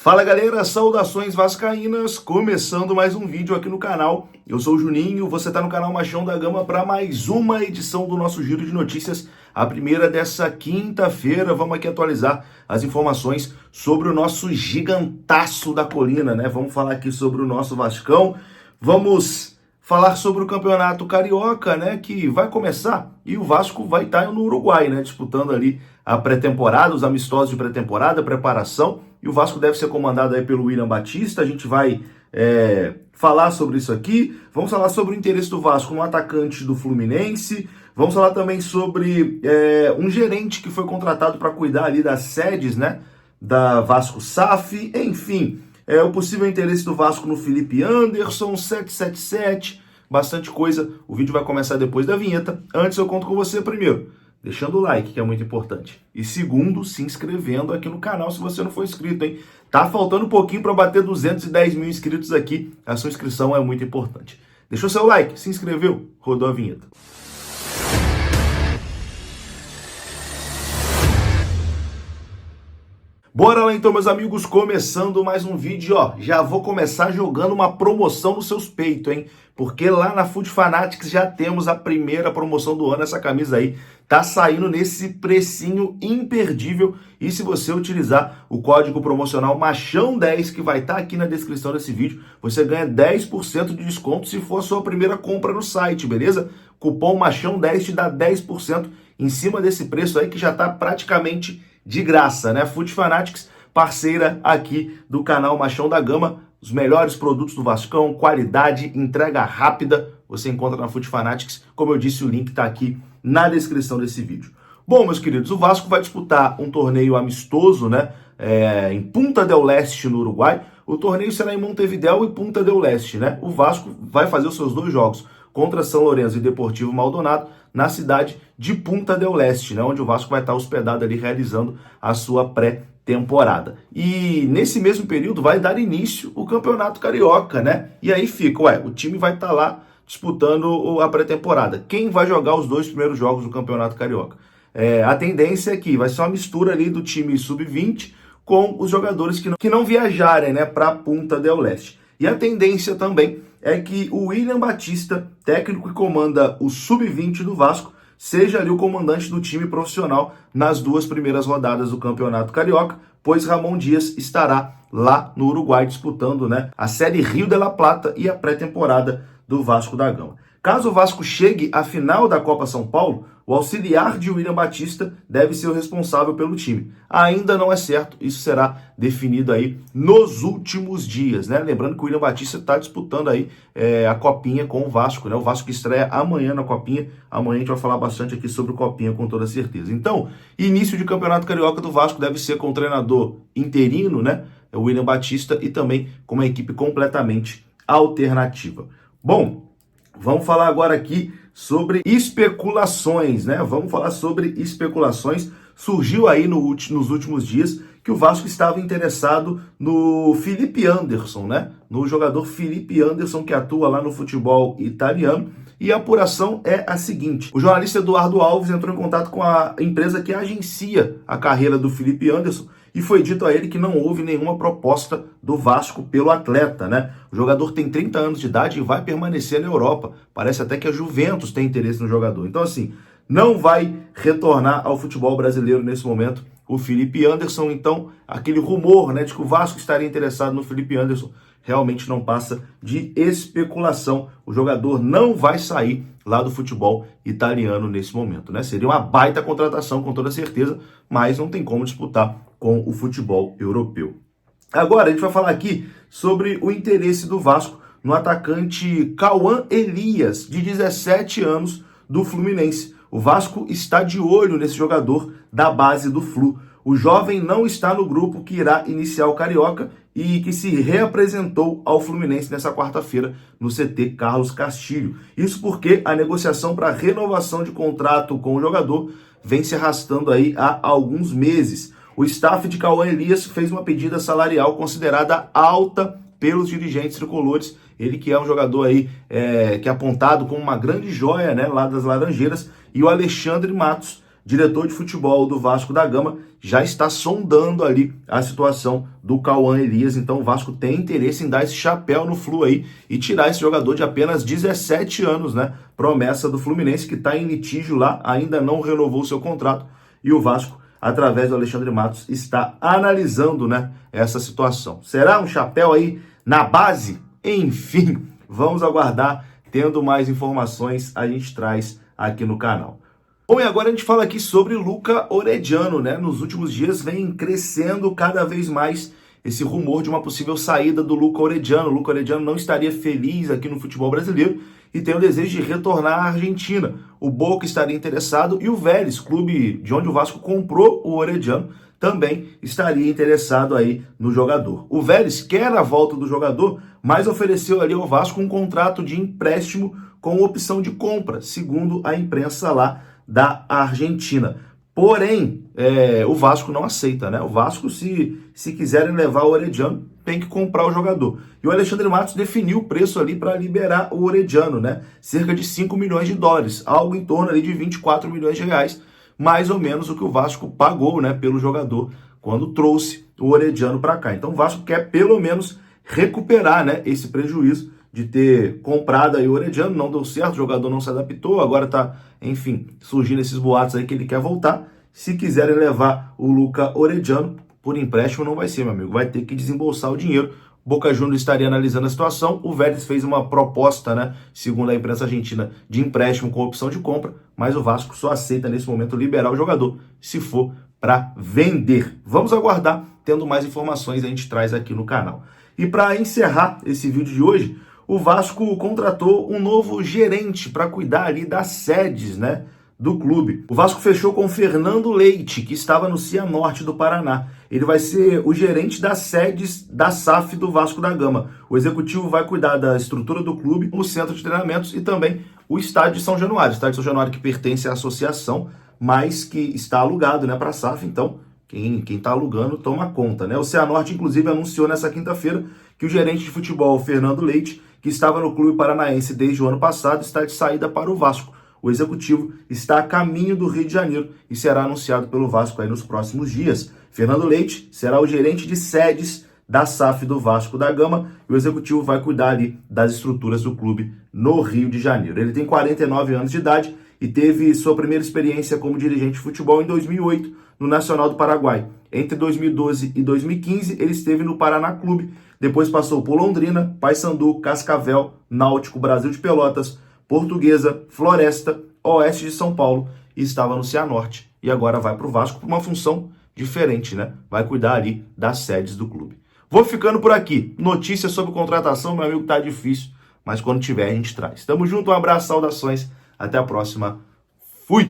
Fala galera, saudações vascaínas, começando mais um vídeo aqui no canal. Eu sou o Juninho, você está no canal Machão da Gama para mais uma edição do nosso Giro de Notícias, a primeira dessa quinta-feira. Vamos aqui atualizar as informações sobre o nosso gigantaço da colina, né? Vamos falar aqui sobre o nosso Vascão, vamos falar sobre o Campeonato Carioca, né, que vai começar e o Vasco vai estar no Uruguai, né, disputando ali a pré-temporada, os amistosos de pré-temporada, preparação, e o Vasco deve ser comandado aí pelo William Batista. A gente vai falar sobre isso aqui, vamos falar sobre o interesse do Vasco no atacante do Fluminense, vamos falar também sobre um gerente que foi contratado para cuidar ali das sedes, né, da Vasco SAF, enfim... o possível interesse do Vasco no Felipe Anderson, 777, bastante coisa. O vídeo vai começar depois da vinheta. Antes eu conto com você primeiro, deixando o like, que é muito importante. E segundo, se inscrevendo aqui no canal se você não for inscrito, hein? Tá faltando um pouquinho para bater 210 mil inscritos aqui. A sua inscrição é muito importante. Deixou seu like, se inscreveu, rodou a vinheta. Bora lá então, meus amigos, começando mais um vídeo, ó. Já vou começar jogando uma promoção nos seus peitos, hein? Porque lá na Food Fanatics já temos a primeira promoção do ano. Essa camisa aí tá saindo nesse precinho imperdível. E se você utilizar o código promocional MACHÃO10, que vai estar aqui na descrição desse vídeo, você ganha 10% de desconto se for a sua primeira compra no site, beleza? Cupom MACHÃO10 te dá 10% em cima desse preço aí que já tá praticamente de graça, né? Food Fanatics, parceira aqui do canal Machão da Gama. Os melhores produtos do Vascão, qualidade, entrega rápida, você encontra na Food Fanatics. Como eu disse, o link está aqui na descrição desse vídeo. Bom, meus queridos, o Vasco vai disputar um torneio amistoso, né? Em Punta del Este, no Uruguai. O torneio será em Montevidéu e Punta del Este, né? O Vasco vai fazer os seus dois jogos contra São Lourenço e Deportivo Maldonado, na cidade de Punta del Este, né, onde o Vasco vai estar hospedado ali realizando a sua pré-temporada. E nesse mesmo período vai dar início o Campeonato Carioca, né? E aí fica, o time vai estar lá disputando a pré-temporada. Quem vai jogar os dois primeiros jogos do Campeonato Carioca? A tendência é que vai ser uma mistura ali do time sub-20 com os jogadores que não viajarem, né, para Punta del Este. E a tendência também é que o William Batista, técnico que comanda o sub-20 do Vasco, seja ali o comandante do time profissional nas duas primeiras rodadas do Campeonato Carioca, pois Ramon Dias estará lá no Uruguai disputando, né, a Série Rio de la Plata e a pré-temporada do Vasco da Gama. Caso o Vasco chegue à final da Copa São Paulo, o auxiliar de William Batista deve ser o responsável pelo time. Ainda não é certo, isso será definido aí nos últimos dias, né? Lembrando que o William Batista está disputando aí a Copinha com o Vasco, né? O Vasco estreia amanhã na Copinha. Amanhã a gente vai falar bastante aqui sobre Copinha com toda certeza. Então, início de Campeonato Carioca do Vasco deve ser com o treinador interino, né? O William Batista, e também com uma equipe completamente alternativa. Bom, vamos falar agora aqui sobre especulações, né? Vamos falar sobre especulações. Surgiu aí nos últimos dias que o Vasco estava interessado no Felipe Anderson, né? No jogador Felipe Anderson, que atua lá no futebol italiano. E a apuração é a seguinte: o jornalista Eduardo Alves entrou em contato com a empresa que agencia a carreira do Felipe Anderson e foi dito a ele que não houve nenhuma proposta do Vasco pelo atleta, né? O jogador tem 30 anos de idade e vai permanecer na Europa. Parece até que a Juventus tem interesse no jogador. Então, assim, não vai retornar ao futebol brasileiro nesse momento o Felipe Anderson. Então, aquele rumor, né, de que o Vasco estaria interessado no Felipe Anderson realmente não passa de especulação. O jogador não vai sair lá do futebol italiano nesse momento, né? Seria uma baita contratação, com toda certeza, mas não tem como disputar com o futebol europeu. Agora, a gente vai falar aqui sobre o interesse do Vasco no atacante Cauã Elias, de 17 anos, do Fluminense. O Vasco está de olho nesse jogador da base do Flu. O jovem não está no grupo que irá iniciar o Carioca e que se reapresentou ao Fluminense nessa quarta-feira no CT Carlos Castilho. Isso porque a negociação para renovação de contrato com o jogador vem se arrastando aí há alguns meses. O staff de Cauã Elias fez uma pedida salarial considerada alta pelos dirigentes tricolores. Ele que é um jogador aí que é apontado como uma grande joia, né, lá das Laranjeiras. E o Alexandre Matos diretor de futebol do Vasco da Gama já está sondando ali a situação do Cauã Elias. Então o Vasco tem interesse em dar esse chapéu no Flu aí e tirar esse jogador de apenas 17 anos, né? Promessa do Fluminense, que está em litígio lá, ainda não renovou seu contrato, e o Vasco, através do Alexandre Matos, está analisando, né, essa situação. Será um chapéu aí na base? Enfim, vamos aguardar. Tendo mais informações, a gente traz aqui no canal. Bom, e agora a gente fala aqui sobre Luca Orediano, né? Nos últimos dias vem crescendo cada vez mais esse rumor de uma possível saída do Luca Orediano. O Luca Orediano não estaria feliz aqui no futebol brasileiro e tem o desejo de retornar à Argentina. O Boca estaria interessado e o Vélez, clube de onde o Vasco comprou o Orediano, também estaria interessado aí no jogador. O Vélez quer a volta do jogador, mas ofereceu ali ao Vasco um contrato de empréstimo com opção de compra, segundo a imprensa lá da Argentina. Porém, o Vasco não aceita, né? O Vasco, se quiserem levar o Orediano, tem que comprar o jogador. E o Alexandre Matos definiu o preço ali para liberar o Orediano, né? Cerca de 5 milhões de dólares, algo em torno ali de 24 milhões de reais, mais ou menos o que o Vasco pagou, né, pelo jogador quando trouxe o Orediano para cá. Então o Vasco quer pelo menos recuperar, né, esse prejuízo de ter comprado aí o Orediano. Não deu certo, o jogador não se adaptou, agora tá, enfim, surgindo esses boatos aí que ele quer voltar. Se quiserem levar o Luca Orediano, por empréstimo não vai ser, meu amigo, vai ter que desembolsar o dinheiro. Boca Juniors estaria analisando a situação, o Vélez fez uma proposta, né, segundo a imprensa argentina, de empréstimo com opção de compra, mas o Vasco só aceita nesse momento liberar o jogador se for para vender. Vamos aguardar, tendo mais informações a gente traz aqui no canal. E para encerrar esse vídeo de hoje, o Vasco contratou um novo gerente para cuidar ali das sedes, né, do clube. O Vasco fechou com Fernando Leite, que estava no Cianorte do Paraná. Ele vai ser o gerente das sedes da SAF do Vasco da Gama. O executivo vai cuidar da estrutura do clube, o centro de treinamentos e também o estádio de São Januário. O estádio de São Januário que pertence à associação, mas que está alugado, né, para a SAF. Então, quem está alugando toma conta, né? O Cianorte, inclusive, anunciou nessa quinta-feira que o gerente de futebol, Fernando Leite, que estava no clube paranaense desde o ano passado, está de saída para o Vasco. O executivo está a caminho do Rio de Janeiro e será anunciado pelo Vasco aí nos próximos dias. Fernando Leite será o gerente de sedes da SAF do Vasco da Gama e o executivo vai cuidar ali das estruturas do clube no Rio de Janeiro. Ele tem 49 anos de idade e teve sua primeira experiência como dirigente de futebol em 2008 no Nacional do Paraguai. Entre 2012 e 2015 ele esteve no Paraná Clube, depois passou por Londrina, Paysandu, Cascavel, Náutico, Brasil de Pelotas, Portuguesa, Floresta, Oeste de São Paulo e estava no Cianorte. E agora vai para o Vasco por uma função diferente, né? Vai cuidar ali das sedes do clube. Vou ficando por aqui. Notícias sobre contratação, meu amigo, tá difícil, mas quando tiver a gente traz. Tamo junto, um abraço, saudações, até a próxima.